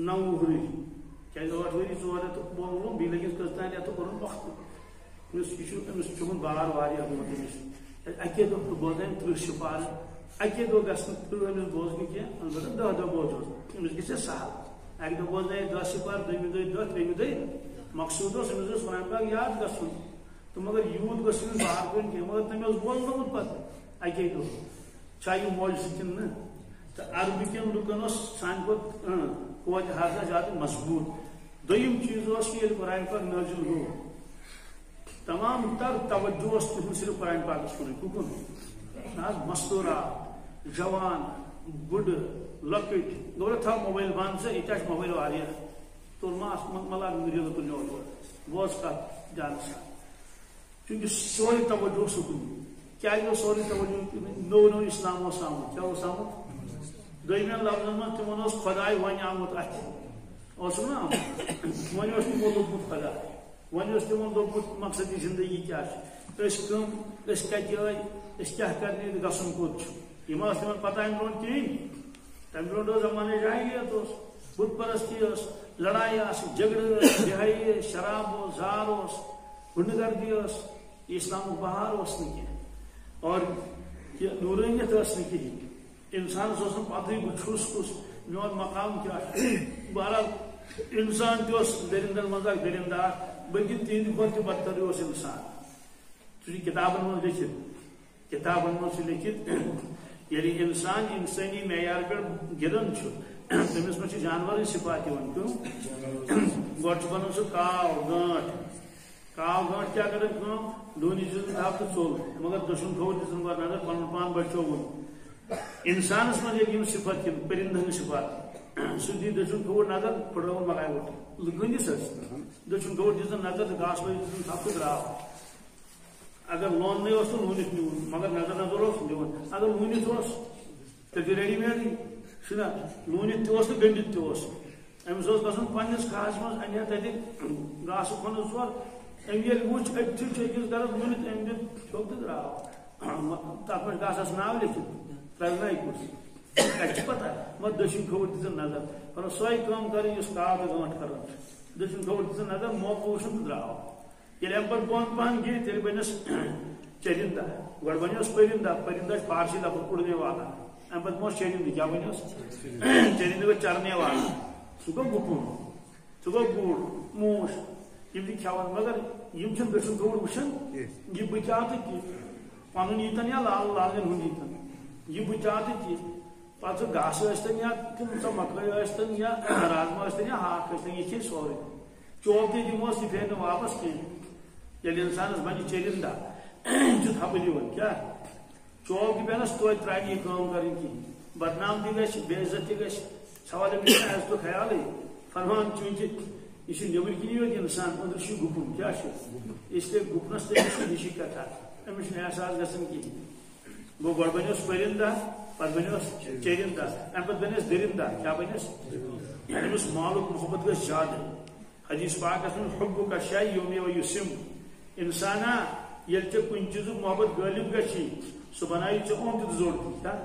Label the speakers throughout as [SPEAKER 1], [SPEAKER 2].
[SPEAKER 1] 9 وری کیا 8 وری 4 رٮ۪تھ بولُن بیٚیہِ لٔگِس کٔژتانۍ رٮ۪تھ کوٚرُن وقت أمِس چھُ بار واریاہ گوٚمُت أمِس اَکے دۄہ تہٕ بوزان 30 سِپارٕ اَکے دۄہ گژھِ نہٕ 30 أمِس بوزنہِ کینٛہہ البتہ 10 دۄہ بوزوس أمِس گژھِ سہل اَکہِ دۄہ بوزنٲیِس 10 سِپارٕ دوٚیمہِ دۄہ 10 ترٛیٚیمہِ دۄہ مقصوٗد اوس أمِس اوس قرآن پاک یاد گژھُن تہٕ مگر یوٗت گوٚژھ أمِس بار کُن کینٛہہ مگر تٔمۍ اوس بوزنومُت پتہٕ اَکے دۄہ چھا یہِ موجہِ سۭتۍ کِنہٕ نہٕ تہٕ عربٕکٮ۪ن لُکن اوس سانہِ کھۄتہٕ توتہِ حاصل زیادٕ مضبوٗط دوٚیِم چیٖز اوس کہِ ییٚلہِ قرآن پاک نٲزِل گوٚو تمام تر توجہ اوس تِہُنٛد صرف قرآن پاکس کُنٕے کُکُن نہ حظ مستوٗرات جوان بُڈٕ لۄکٕٹۍ گوٚو تھاو موبایل بنٛد ژٕ ییٚتہِ چھِ موبایل واریاہ تُل ما مطلب ریٖلہٕ تُل یورٕ بوز کتھ جانس چوٗنٛکہِ سورُے توجہ اوس اُکُن کیٛازِ اوس سورُے توجہ نوٚو اسلام اوس آمُت کیٛاہ اوس آمُت دوٚیمٮ۪ن لفظن منٛز تِمن اوس خۄداے وۄنۍ آمُت اتھِ اوسُکھ نا آمُت وۄنۍ اوس تِمو لوٚگمُت خۄداے وۄنۍ اوس تِمن لوٚگمُت مقصدی زندگی کیٛاہ چھِ أسۍ کٕم أسۍ کتہِ آے أسۍ کیٛاہ کرنہِ گژھُن کوٚت چھُ یِم ٲس تِمن پتہ امہِ برونٛٹھ کِہیٖنۍ تمہِ برونٛٹھ اوس زمانہٕ جاہلیت اوس بُت پرستی ٲس لڑایہِ آسہٕ جگڑٕ ٲسۍ بِہٲیی ٲسۍ شراب اوس زار اوس گُنڈٕ گردی ٲس اسلامُک بہار اوس نہٕ کینٛہہ اور یہِ نوٗرٲنیت ٲس نہٕ کِہیٖنۍ انسانس اوس نہٕ پتہٕے بہٕ چھُس کُس میون مقام کیٛاہ چھُ بہرحال انسان تہِ اوس دٔرندن منٛز اکھ دٔرندٕ اکھ بلکہِ تِہنٛدِ کھۄتہٕ تہِ بدتر اوس انسان سُہ چھُ کِتابن منٛز لیکھِتھ کِتابن منٛز چھُ لیکھِتھ ییٚلہِ انسان انسٲنی معیار پٮ۪ٹھ گِران چھُ تٔمِس منٛز چھِ جانورٕے صفات یِوان کیوں گۄڈٕ چھُ بنان سُہ کاو گٲنٛٹھ کیٛاہ کران کٲم ڈوٗنہِ دِژٕن تھپھ تہٕ ژوٚل مگر دٔچھُن کھوٚر دِژٕن گۄڈٕ نظر پنُن پان بچووُن انسانس منٛز ییٚلہِ یِم صفت یِم پٔرِندٕ ہٕنٛدۍ صفات سُہ دی دٔچھُن کھوٚر نظر پھٕٹرٲوُن مکاے ووٚٹھ گٔنٛدِس ٲسۍ دٔچھُن کھوٚر دِژٕن نظر تہٕ گاسہٕ لٲگۍ دِژٕن تھپھ تہٕ درٛاو اگر لوننٕے اوس تہٕ لوٗنِتھ نیوٗن مگر نظر اوس دِوان اگر لوٗنِتھ اوس تیٚلہِ چھُ ریڈی میڈٕے چھُنہ لوٗنِتھ تہِ اوس تہٕ گٔنڈِتھ تہِ اوس أمِس اوس گژھُن پننِس کھہس منٛز انہِ ہا تتہِ گاسہٕ کھۄنہٕ ژور أمۍ ییٚلہِ وُچھ أتھی چھُ أکِس گرس لوٗنِتھ أمۍ دیُت چھوٚک تہٕ درٛاو تتھ منٛز گاسس ناو لیکھِتھ پرٛزنٲے کُس اَسہِ چھِ پتہ مگر دٔچھُن کھوٚر دِژٕن نظر پتہٕ سۄے کٲم کرٕنۍ یُس کاو تہٕ گٲنٛٹھ کران چھُ دٔچھُن کھوٚر دِژٕن نظر موقعہٕ وُچھُن تہٕ درٛاو ییٚلہِ اَمہِ پتہٕ بۄن پہن گِنٛدِ تیٚلہِ بنٮ۪س چٔرِنٛدا گۄڈٕ بنیوس پٔرِنٛدا پٔرِنٛدا چھُ فارسی لفظ اُڑنے والا اَمہِ پتہٕ موس چٔرِنٛدٕ کیٛاہ بنیوس چٔرِنٛدٕ گوٚو چرنے والا سُہ گوٚو گُپُن سُہ گوٚو گُر موٗش یِم چھِ کھٮ۪وان مگر یِم چھِنہٕ دٔچھُن کھوٚر وٕچھان یہِ بٕچاو تہٕ کینٛہہ پنُن ییٖتن یا لال لالین ہُنٛد ییٖتن یہِ بٕچاو تہٕ کینٛہہ پتہٕ سُہ گاسہٕ ٲسۍتن یا سۄ مکٲے ٲسۍتن یا رازما ٲسۍتن یا ہاکھ ٲسۍتن یہِ کھیٚیہِ سورُے چوب تہِ دِموس یہِ پھیرِ نہٕ واپس کینٛہہ ییٚلہِ انسانس بنہِ چٔرِنٛدا یہِ چھُ تھپہٕ دِوان کیٛاہ چوب تہِ پٮ۪نس توتہِ ترٛایہِ یہِ کٲم کرٕنۍ کِہیٖنۍ بدنام تہِ گژھِ بے عزت تہِ گژھِ سوال أمِس چھُنہٕ اَسہِ تو خیالٕے فرمان چوٗنٛکہِ یہِ چھُ نیٚبٕرۍ کِنی یوت اِنسان أنٛدرٕ چھُ گُپُن کیٛاہ چھُ اس لیے گُپنس تہِ چھُ ہِشی کتھا أمِس چھُنہٕ احساس گژھان کِہیٖنۍ گوٚو گۄڈٕ بنیوس پٔرِنٛدا پتہٕ بنیوس چٔرِنٛدا اَمہِ پتہٕ بنیوس دٔرِنٛدا کیٛاہ بنیوس أمِس مالُک محبت گژھِ زیادٕ حدیث پاکس منٛز حُبُّک شیء یومہِ ویُسِم انسانا ییٚلہِ ژےٚ کُنہِ چیٖزُک محبت غٲلب گژھی سُہ بنایہِ ژےٚ اوٚن تہِ تہٕ زوٚڑ تہِ کیٛاہ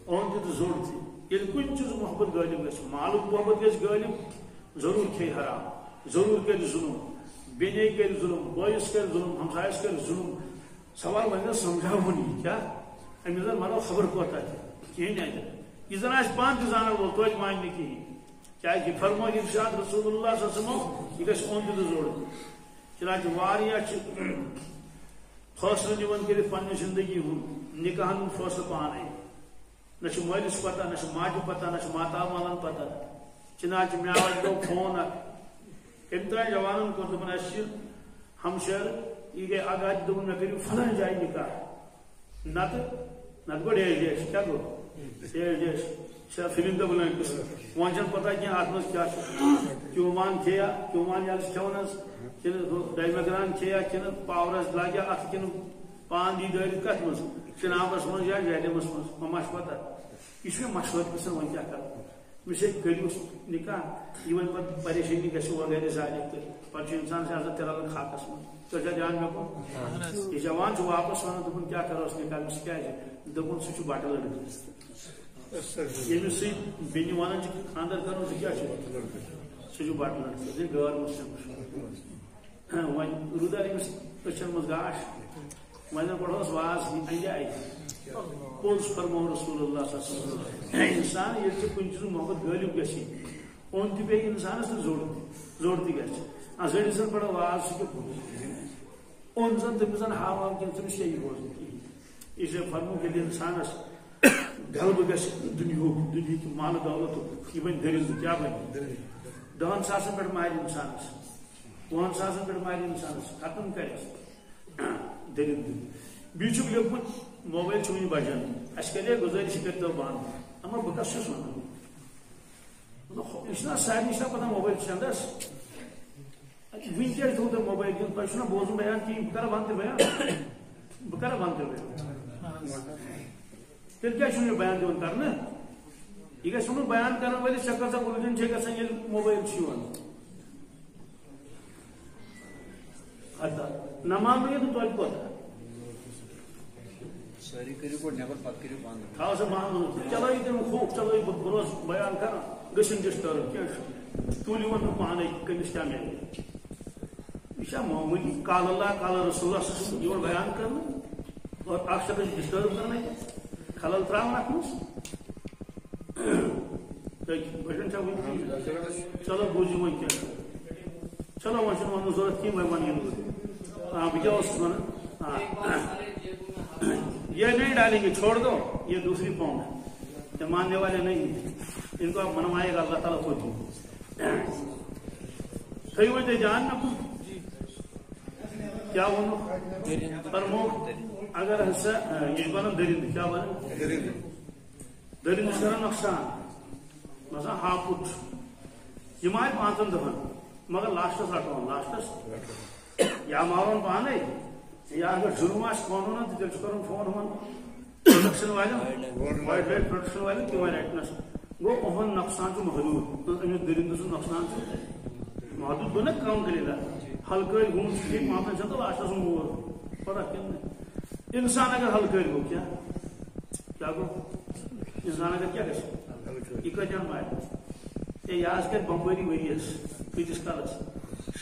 [SPEAKER 1] اوٚن تہِ تہٕ زوٚڑ تہِ ییٚلہِ کُنہِ چیٖزُک محبت غٲلب گژھِ مالُک محبت گژھِ غٲلب ضروٗر کھیٚیہِ حرام ضروٗر کرِ ظُلم بیٚنے کرِ ظُلم بٲیِس کرِ ظُلم ہمسایس کرِ ظُلم سوال وۄنۍ زن سمجھاوُن یہِ کیٛاہ أمِس زن ونو خبر کوتاہ تہِ کِہیٖنۍ اَتہِ یہِ زن آسہِ پانہٕ تہِ زانن وول توتہِ مانہِ نہٕ کِہیٖنۍ کیٛازِ فرمو اِرشاد رسول اللہ صلی اللہ علیہ وسلم یہِ گژھِ اوٚن تہِ تہٕ زوٚڑ چنانچہ واریاہ چھِ فٲصلہٕ نِوان کٔرِتھ پننہِ زندگی ہُنٛد نِکاحن ہُنٛد فٲصلہٕ پانے نہ چھُ مٲلِس پتہ نہ چھُ ماجہِ پتہ نہ چھُ ماتامالن پتہ چنانچہ مےٚ آو اَکہِ دۄہ فون اکھ أمۍ ترٛایہِ جوانن کوٚر دوٚپُن اَسہِ چھِ ہمشیر یہِ گٔے اگاہ تہِ دوٚپُن مےٚ کٔرِو فلٲنۍ جایہِ نِکاح نتہٕ گوٚو ڈیش کیٛاہ گوٚو ڈیش چھا فِلم تہِ بنٲوِتھ قٕصہٕ وۄنۍ چھنہٕ پتہ کینٛہہ اتھ منٛز کیٛاہ چھُ کیوٗمان کھیٚیا کیوٗمان ییٚلہِ چھِ کھٮ۪وان حظ کِنہٕ ڈایمگران کھیٚیا کِنہٕ پاورس لاگیا اتھ کِنہٕ پان دی دٲرِتھ کتھ منٛز چِنابس منٛز یا جہلمس منٛز مےٚ ما چھُ پتہ یہِ چھُ مےٚ مشورٕ پرژھان وۄنۍ کیٛاہ کرٕ مےٚ چھِ کٔرِو نِکاح یہِ وۄنۍ پتہٕ پریشٲنی گژھِ وغیرہ زالہِ تہٕ پتہٕ چھُ انسان عزت تہِ رلان خاکس منٛز تُہۍ چھا دیان مےٚ کُن یہِ جوان چھُ واپس ونان دوٚپُن کیٛاہ کروس نِکاح أمِس کیٛازِ دوٚپُن سُہ چھُ بٹہٕ لڑکہٕ ییٚمِس سۭتۍ بیٚنہِ وَنان چھِ خانٛدر کَرُن سُہ کیٛاہ چھُ سُہ چھُ بَڑٕ لڑکہٕ سُہ چھُ غٲر مُسلِم وۄنۍ روٗدار أمِس أچھَن منٛز گاش وۄنۍ زن پَرہوس واز اَنجہِ اَتہِ پوٚز فرمو رسول اللہ صلی اللہ علیہ وسلم اِنسان ییٚلہِ ژےٚ کُنہِ چیٖزُک محبت غٲلِب گژھی اوٚن تہِ پیٚیہِ اِنسانَس تہٕ زوٚر تہِ گژھِ زٔڑِس زن پَرو واز سُہ کیٛاہ اوٚن زن تٔمِس زن ہاوان کِنہٕ تٔمِس چھِ یہِ بوزنہٕ کِہیٖنۍ یہِ چھِ فرموک ییٚلہِ اِنسانَس غلبہٕ گژھِ دُنہِکۍ مالہٕ دولتُک یہِ بَنہِ دٔرِنٛدٕ کیٛاہ بَنہِ 10 ساسن پٮ۪ٹھ مارِ اِنسانَس 5 ساسن پٮ۪ٹھ مارِ اِنسانَس ختم کَرٮ۪س دٔرِنٛدٕ بیٚیہِ چھُکھ لیوٚکھمُت موبایل چھُ وٕنہِ بجان اَسہِ کَرے گُزٲرِش یہِ کٔرۍتو بنٛد اما بہٕ کَس چھُس وَنان یہِ چھُنہ سارنٕے چھُنہ پَتہ موبایل چنٛدس وٕنہِ کیٛازِ تھوٚو تۄہہِ موبایل دِیُن تۄہہِ چھُنہ بوزُن بیان کِہیٖنۍ بہٕ کَرٕ بنٛد تیٚلہِ بیان بہٕ کَرٕ بنٛد تیٚلہِ بیان تیٚلہِ کیٛازِ چھُنہٕ یہِ بیان دِوان کرنہٕ یہِ گژھِ وَنُن بیان کرن وٲلِس ژےٚ کۭژاہ اُلجھن چھے گژھان ییٚلہِ موبایل چھُ یِوان نہ مانو یہِ تہٕ توتہِ کوتاہ تھاو سا مانو چلو یہِ تٔمۍ خوف چلو یہِ بہٕ روزٕ بیان کران گٔژھِنۍ ڈِسٹٲرٕب کیٛاہ چھُ تُلۍ یِوان نہٕ پانے کٔمِس کیٛاہ میلہِ یہِ چھا معموٗلی قال اللہ قال رسول اللہ سُہ چھُ یِوان بیان کرنہٕ اور اکھ شخص ڈِسٹٲرٕب کران اَتہِ خلل تراوان اتھ منٛز بَڑٮ۪ن چھا وٕنہِ چلو بوٗزِو وۄنۍ کیٛاہ چلو وۄنۍ چھُنہٕ وَنُن ضوٚرتھ کینٛہہ وۄنۍ وَنہٕ بہٕ بہٕ کیٛاہ اوسُس وَنان یہ نہیں ڈالیں گے چھوڑ دو یہ دوسری قوم ہے یہ ماننے والے نہیں ہیں ان کو آپ منوائے گا اللہ تعالیٰ خود صحیح ہوئے جان نہ کیا ونو فرمو اگر ہسا یہ بنو درند کیا بنو درند کران نقصان مثلا ہاپت یہ مار 5 دہن مگر لاسٹس رٹون لاسٹس یا مارون پانے یا اگر جرم آس قانون تو تیل کرن فون پروڈکشن والن وائلڈ لائف پروڈکشن والن تم رٹنس گو اہن نقصان محدود امس درند سن نقصان محدود گو نا کم کریلا ہلکے گھوم ٹھیک وہاں سے تو لاسٹس مور فرق انسان اگر ہلکے گو کیا گو انسان اگر کیا گھر یہ کتان مار یہ یاد کر بمبری ورس کتس کالس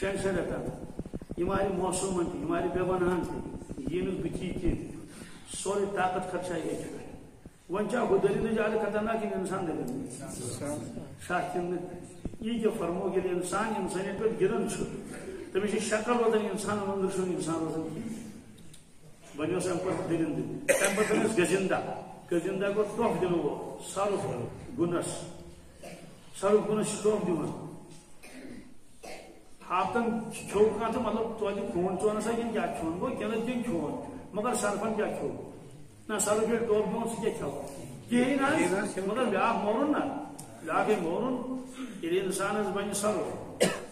[SPEAKER 1] 6 رٮ۪تن یہ مارِ موسومن تہ یہ مارِ بے بنہن تہ یہ بچی تہ سورے طاقت خرچہ یہ ون چاہ ہو درند زیادہ خطرناک انسان درند شاہ یہ جو فرمو ییٚلہِ انسان انسانیت پہ گران تمس شکل روزان انسان اندر چھ انسان روزان بنیوس ام پتہ درند تم پتہ گزندہ گو ٹوپ دنو سرف گنس ٹوپ دِوان ہاپتن کھو کھانا تو مطلب توتہِ کھون چون سا کن کیا کھون گو کھیل دن کھون مگر سرفن کیا کھو نہ سرف ییٚلہِ ٹوپ دِوان سُہ کیا کھو کہین مگر بیاکھ مورُن نا بیاکھ مورُن ییٚلہِ انسانس بنہِ سرف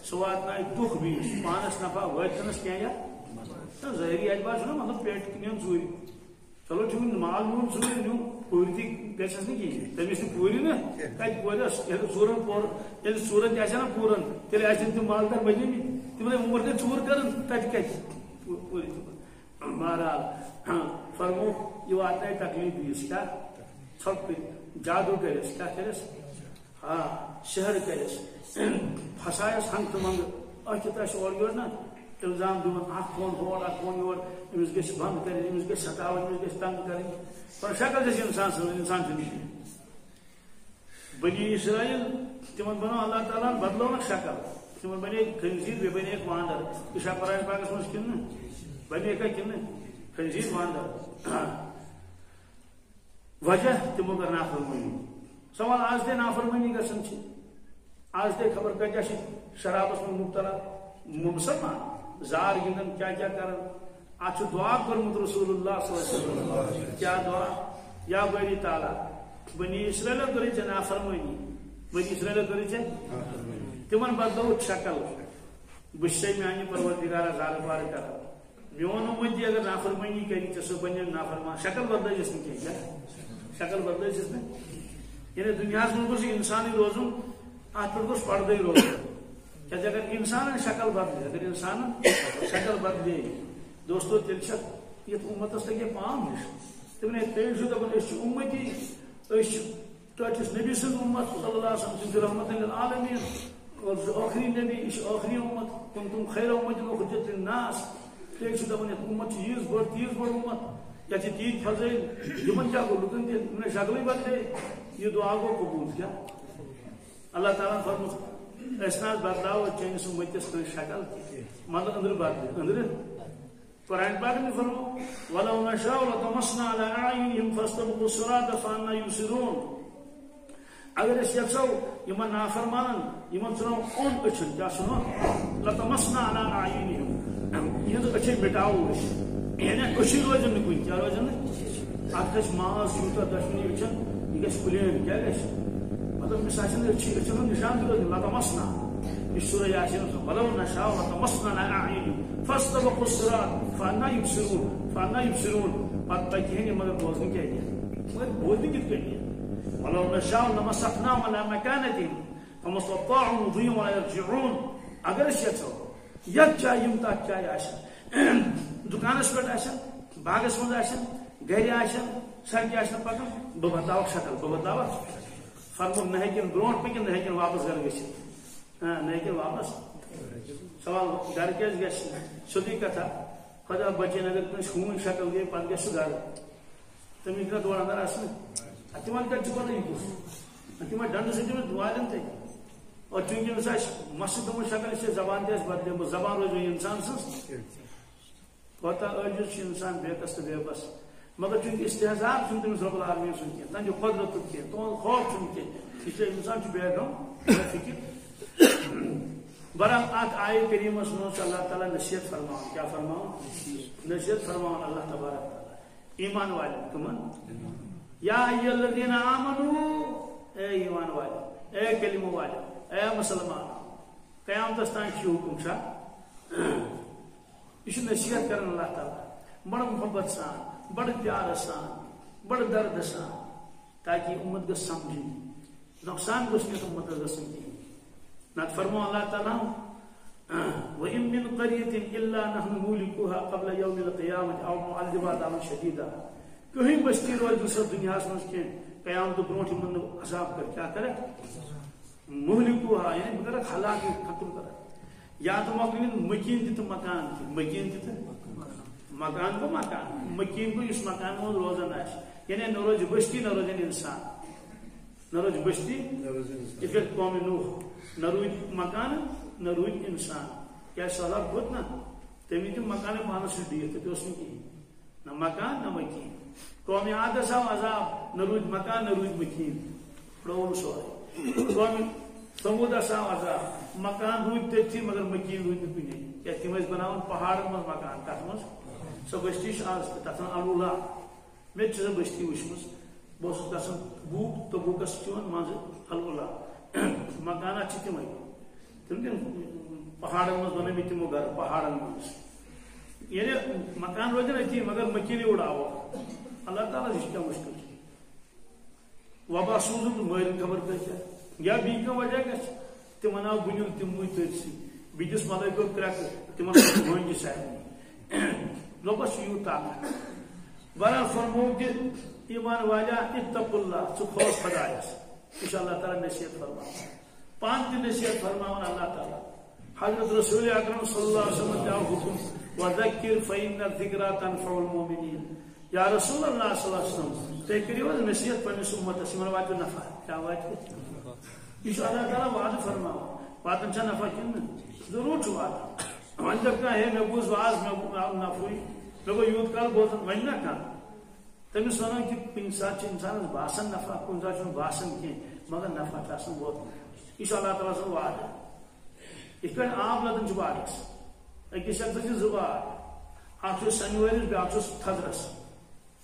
[SPEAKER 1] سُہ واتنایہِ دُکھ بیٚیِس پانس نفع وٲتنس کینٛہہ ظٲہری اعتبار چھُنہ مطلب پیٹ نیُن ژوٗرِ چلو ٹھیک مال نیون ژوٗرِ نیون پوٗرٕ تہِ گژھٮ۪س نہٕ کِہیٖنۍ تٔمِس تہِ پوٗرِ نہٕ کتہِ پورس ییٚلہِ ژوٗرن پور ییٚلہِ ژوٗرن تہِ آسہِ نا پوٗرن تیٚلہِ آسن تِم مالدار بنیمٕتۍ تِم عمر گٔے ژوٗر کران تتہِ کتہِ پوٗرٕ بہرحال فرمو یہِ واتنایہِ تکلیٖف بیٚیِس کیٛاہ ژھۄپہٕ کٔرِتھ جادوٗ کٔرِس کیٛاہ کٔرِس شہر کٔرِس پھسایس ہنگ تہٕ منگہٕ أکِتھ آسہِ اورٕ یورٕ نا الزام دِوان اکھ فون ہور اکھ فون یور أمِس گژھِ بنٛد کٔرِتھ أمِس گژھِ ستاوٕنۍ أمِس گژھِ تنگ کَرٕنۍ پر شکل چھِ انسان سٕنٛز انسان چھُنہٕ کِہیٖنۍ بنی اسرائیل تِمن بنو اللہ تعالیٰ ہن بدلٲونکھ شکل تِمن بنے خنزیٖر بیٚیہِ بنیکھ وانٛدر یہِ چھا قرآن پاکس منٛز کِنہٕ نہٕ بنیکھا کِنہٕ خنزیٖر وانٛدر وجہ تِمو کٔر نافرمٲنی سوال آز تہِ نافرمٲنی گژھان چھِ آز تہِ خبر کتہِ چھِ شرابس منٛز مبتلا مسلمان زار گندن کیا کرن اتھ دعا کورمت رسول اللہ صلی اللہ علیہ وسلم کیا دعا یا باری تعالیٰ بنی اسرائیل کر نافرمانی بنی اسرائیل کر تمن بدلو شکل بس میانہ پروردگار زار بار کر میون امتی اگر نافرمانی کری سہ بن نافرمان شکل بدلس نا کیا شکل بدلس نا یعنی دنیا من گوس انسان روزن ات پہ گوس پردے روزن کیا اگر انسان شکل بدلے اگر انسان شکل بدلے دوستو تیل یت امتس لگے پام ہش تمہیں تیل دپان امتی ٹھٹس نبی سن امت صلی اللہ علیہ وسلم تم رحمت للعالمین اور آخری نبی یہ آخری امت کنتم خیر امت اخرجت للناس تیک چھ دپان امت چیز بڑ تیز بڑ امت یا تیز فضائل یمن کیا گو لکن دن شکل بدلے یہ دعا گو قبول کیا اللہ تعالیٰ فرمود اسناد بدلاو چینس امتس کن شکل مطلب اندر بدلے اندر قرآن پاک میں فرمو وَلَوْ نَشَاءُ لَطَمَسْنَا عَلَىٰ أَعْيُنِهِمْ فَاسْتَبَقُوا الصِّرَاطَ فَأَنَّىٰ يُبْصِرُونَ اگر اس یژھو یمن نافرمانن یمن ژھنو اوٚن أچھن کیا ژھنو لَطَمَسْنَا عَلَىٰ أَعْيُنِهِمْ یہنٛز أچھن مٹاوو أسۍ یعنی أچھن روزن نہٕ کُنہِ کیٛاہ روزن نہٕ اتھ گژھِ ماز یوٗتاہ دۄشوٕنی أچھن یہِ گژھِ پلین کیٛاہ گژھِ مطلب أمِس آسن أچھن ہُنٛد نشان تہِ روزن لَطَمَسْنَا یہ سورہ یاسین وَلَوْ نَشَاءُ لَطَمَسْنَا عَلَىٰ أَعْيُنِهِمْ فَاسْتَبَقُوا الصِّرَاطَ فَأَنَّىٰ يُبْصِرُونَ پتہ پکہِ مگر بوزن کیا مگر بوزن کت کٔنۍ وَلَوْ نَشَاءُ لَمَسَخْنَاهُمْ عَلَىٰ مَكَانَتِهِمْ فَمَا اسْتَطَاعُوا مُضِيًّا وَلَا يَرْجِعُونَ اگر أسۍ یژھو یتھ جایہِ یِم تتھ جایہِ آسن دُکانس پٮ۪ٹھ آسن باغس منٛز آسن گرِ آسن سڑکہِ آسن پکان بہٕ بدلاوکھ شکل بہٕ بدلاوکھ فرموو نہ ہیٚکن برونٛٹھ پٔکِتھ نہ ہیٚکن واپس گرٕ گٔژھِتھ نہ ہیٚکن واپس سوال گھر کیٛازِ گژھِ سیٚودُے کتھا خدا بچن اگر کٲنٛسہِ ہوٗنۍ شکل گٔے پتہٕ گژھِ سُہ گرٕ تٔمِس چھُنہ تورٕ اندر اژنہٕ تِمن کتہِ چھُ پتہ یہِ کُس تِمن ڈنڈٕ سۭتۍ تٔمِس والن تتہِ اور چوٗنٛکہِ أمِس آسہِ مسجد گٔمٕژ شکل یہِ چھِ زبان تہِ آسہِ بدلیمٕژ زبان روزِ وۄنۍ اِنسان سٕنٛز کوتاہ عٲجِز چھُ اِنسان بےکس تہٕ بے بس مگر چوٗنٛکہِ استحزار چھُنہٕ تٔمِس رۄب العالمیٖن سُنٛد کینٛہہ تٔہنٛدِ قۄدرتُک کینٛہہ تُہُنٛد خوف چھُنہٕ کینٛہہ یہِ چھُ اِنسان چھُ بے غم بے فِکر برحال ات آیے کریمس منٛز اللہ تعالیٰ نصیحت فرماوان کیا فرماوان نصیحت فرماوان اللہ تبارک تعالیٰ ایمان والٮ۪ن کٕمن یا ایھا الذین آمنوا اے ایمان والٮ۪ن اے کلمہٕ والٮ۪ن اے مسلمانو قیامتس تام چھُ حکم چھا یہ نصیحت کران اللہ تعالیٰ بڑ محبت سان بڑ پیار سان بڑ درد سان تاکہ امت گژھِ سمجھنۍ نقصان گوٚژھ نہٕ امتس گژھُن کِہیٖنۍ نت فرمو اللہ تعالیٰ وَإِن مِّن قَرْيَةٍ إِلَّا نَحْنُ مُهْلِكُوهَا قَبْلَ يَوْمِ الْقِيَامَةِ أَوْ مُعَذِّبُوهَا عَذَابًا شَدِيدًا کٕہٕنۍ بستی روزِ نہٕ سۄ دُنیاہس منٛز کینٛہہ قیامتہٕ برونٛٹھ یِمن نہٕ عذاب کر کیٛاہ کرکھ مُہلِکوٗہا یعنی بہٕ کرکھ ہلاک ختم کرکھ یا تہٕ مۄکلِن مکیٖن تہِ تہٕ مکان تہِ مکیٖن تہِ تہٕ مکان گوٚو مکان مکیٖن گوٚو یُس مکان منٛز روزان آسہِ یعنی نہ روزِ بستی نہ روزن انسان نہ روزِ بستی یِتھ کٔٹھۍ قومِ نوح نہ روٗدۍ مکان نہ روٗدۍ انسان کیٛازِ سہلاب کھوٚت نا تٔمۍ دِتۍ مکانٕے پانس سۭتۍ ڈِہِتھ تہٕ اوس نہٕ کِہیٖنۍ نہ مکان نہ مکیٖن قومِ عادس آو عذاب نہ روٗدۍ مکان نہ روٗدۍ مکیٖن پھٕڑووُن سورُے قومِ ثموٗدس آو عذاب مکان روٗدۍ تٔتھی مگر مکیٖن روٗدۍ نہٕ کُنے کیٛازِ تِم ٲسۍ بناوان پہاڑن منٛز مکان تتھ منٛز سۄ بستی چھِ آز تہِ تتھ وَنان الولا مےٚ تہِ چھِ سۄ بستی وٕچھمٕژ بہٕ اوسُس گژھان بوٗک تہٕ بوٗکس چھِ یِوان منٛزٕ الولا مکانات چھِ تِمے تِم تہِ پہاڑن منٛز بنٲومٕتۍ تِمو گرٕ پہاڑن منٛز یعنی مکان روزن أتی مگر مکیٖنٕے اُڑاوو اللہ تعالیٰ یہِ چھُ کیٛاہ مُشکل چھُ وبا سوٗزُن تہٕ مٲرِن خبر کۭتیاہ یا بیٚیہِ کانٛہہ وجہ گژھِ تِمن آو بُنیُل تِم موٗدۍ تٔتھۍ سۭتۍ بیٚیِس ملٲے پیوٚو کرٛٮ۪کہٕ تِمن وٲنٛجہِ سارنٕے رۄبس چھُ یوٗت طاقت بہرحال فرموو کہِ ایمان واجا اتقوا اللہ ژٕ کھوژ خۄدایس یہ چھُ اللہ تعالیٰ نصیحت فرماوان پانہٕ تہِ نصیحت فرماوان اللہ تعالیٰ حضرت رسول اکرم صلی اللہ علیہ وسلم تہِ آو حکم وذکر فإن الذکریٰ تنفع المؤمنین یا رسول اللہ صلی اللہ علیہ وسلم تُہۍ کٔرِو حظ نصیحت پننِس امتس یِمن واتہِ نفع کیٛاہ واتہِ یہ چھُ اللہ تعالیٰ وعدٕ فرماوان واتان چھا نفع کِنہٕ نہٕ ضروٗر چھُ واتان وۄنۍ دپ کانٛہہ ہے مےٚ بوٗز واز مےٚ آو نفعٕے مےٚ گوٚو یوٗت کال بوزان وۄنۍ نہ کانٛہہ تٔمِس وَنان کہِ کُنہِ ساتہٕ چھُ اِنسانس باسان نفع کُنہِ ساتہٕ چھُنہٕ باسان کینٛہہ مگر نفع چھُ آسان ووتمُت یہ چھُ اللہ تعالیٰ سُنٛد وعدٕ یِتھ کٔنۍ آب لدان چھُ باغس أکِس شخصس چھِ زٕ باغ اکھ چھُ سنہٕ وٲرِس بیٛاکھ چھُس تھزرس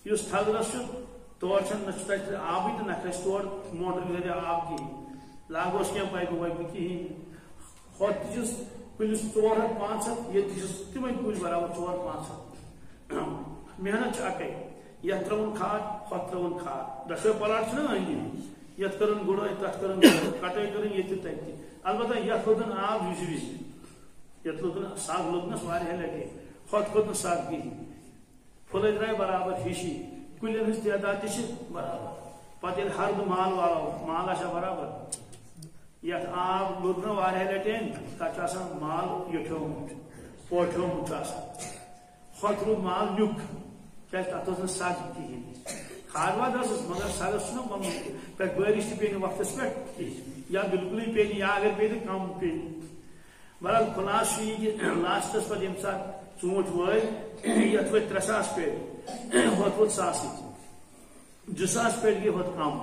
[SPEAKER 1] یُس تھزرس چھُ تور چھنہٕ نہ چھُ تتہِ آبٕے تہٕ نہ کھسہِ تور موٹر ذٔریعہِ آب کِہیٖنۍ لاگوس کینٛہہ پایپہٕ وایپہٕ کِہیٖنۍ ہۄتھ تہِ چھُس کُلِس 400-500 ییٚتہِ تہِ چھُس تِمے کُلۍ برابر 400-500 محنت چھِ اکے یتھ ترٛاوُن کھاد ہۄتھ ترٛاوُن کھاد دۄشوے پلاٹ چھِنہ أنٛدۍ أنٛدۍ یتھ کٔرٕن گُڈٲے تتھ کٔرٕن کٹٲے کٔرٕن ییٚتہِ تہِ تتہِ تہِ البتہ یتھ لوٚگُن آب وِزِ وِزِ یتھ لوٚگُن سگ لوٚگنس واریاہ لٹہِ ہۄتھ کھوٚت نہٕ سگ کِہیٖنۍ پھٕلے درٛاے برابر ہِشی کُلٮ۪ن ہٕنٛز تعداد تہِ چھِ برابر پتہ ہرد مال والو مال آشا برابر یت آب لوگ نا واریاہ لٹین تک آسان مال یٹھومت پوٹھومت آسان ہوت روٗد مال نیُک کیٛازِ تتھ اوس نہٕ سگ کِہیٖنۍ کھاد واد ٲسٕس مگر سگس چھُنہ ونُن پٮ۪ٹھ بٲرِش تہِ پیٚیہِ نہٕ وقتس پٮ۪ٹھ کِہیٖنۍ یا بِلکُلٕے پیٚیہِ نہٕ یا اگر پیٚیہِ تہٕ کم پیٚیہِ بہرحال خلاص چھُ یہِ کہِ لاسٹس پتہٕ ییٚمہِ ساتہٕ ژوٗنٛٹھۍ وٲلۍ یتھ ؤتھۍ 3,000 پیٹہِ ہوٚت ووت 1,000 2,000 پیٹہِ گٔے ہوٚت کم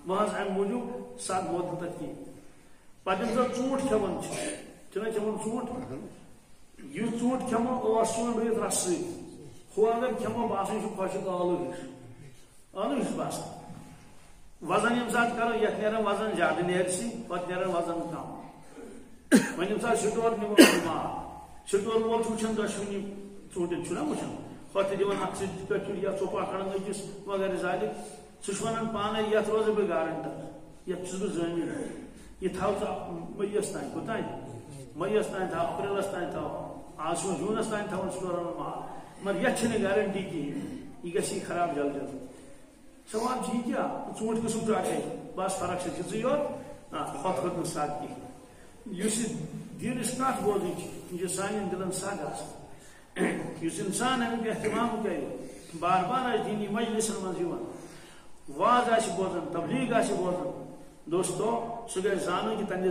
[SPEAKER 1] وۄنۍ حظ امہِ موٗجوٗب سگ ووت نہٕ تتھ کِہیٖنۍ پتہٕ ییٚمہِ ساتہٕ ژوٗنٛٹھ کھٮ۪وان چھِنہ کھٮ۪وان ژوٗنٛٹھ یُس ژوٗنٛٹھ کھٮ۪مو اوس ژوٗنٛٹھ بٔرِتھ رسہٕ سۭتۍ ہُہ اگر کھٮ۪مو باسان چھُ خۄشک ٲلوٕ ہِش باسان وزن ییٚمہِ ساتہٕ کرو یتھ نیران وزن زیادٕ نیرسٕے پتہٕ نیران وزن کم وۄنۍ ییٚمہِ ساتہٕ سٹور نِوان مال سٹور وول چھُ وٕچھان دۄشوٕنی ژوٗنٛٹھٮ۪ن چھُنہ وٕچھان ہوٚتھ تہِ دِوان اکھ سۭتۍ پٮ۪ٹھ یا ژوٚپا کڑان أکِس وغیرہ زالہِ سُہ چھُ ونان پانے یتھ روزٕ بہٕ گارنٹر یتھ چھُس بہٕ زٲنِتھ یہ تھاو ژٕ مئیس تام کوٚتام مئیس تام تھاو اپریلس تام تھاو آز چھُ جوٗنس تام تھاوان سٹورن مال مگر یتھ چھنہٕ گارنٹی کِہیٖنۍ یہ گژھِ خراب جلد جلد سوال چھُ یہِ کیٛاہ ژوٗنٛٹھۍ قٕسم چھُ اکھے بس فرق چھِ تِژٕے یوت ہوٚتھ کھوٚت نہٕ سگ کِہیٖنۍ یُس یہِ دیٖنٕچ کتھ بوزٕنۍ چھِ یہِ چھِ سانٮ۪ن دلن سگ آسان یُس انسان امیُک احتمام کرِ بار بار آسہِ دیٖنی مجلسن منٛز یِوان واز آسہِ بوزان تبلیغ آسہِ بوزان دوستو سُہ گژھِ زانُن کہِ تنہٕ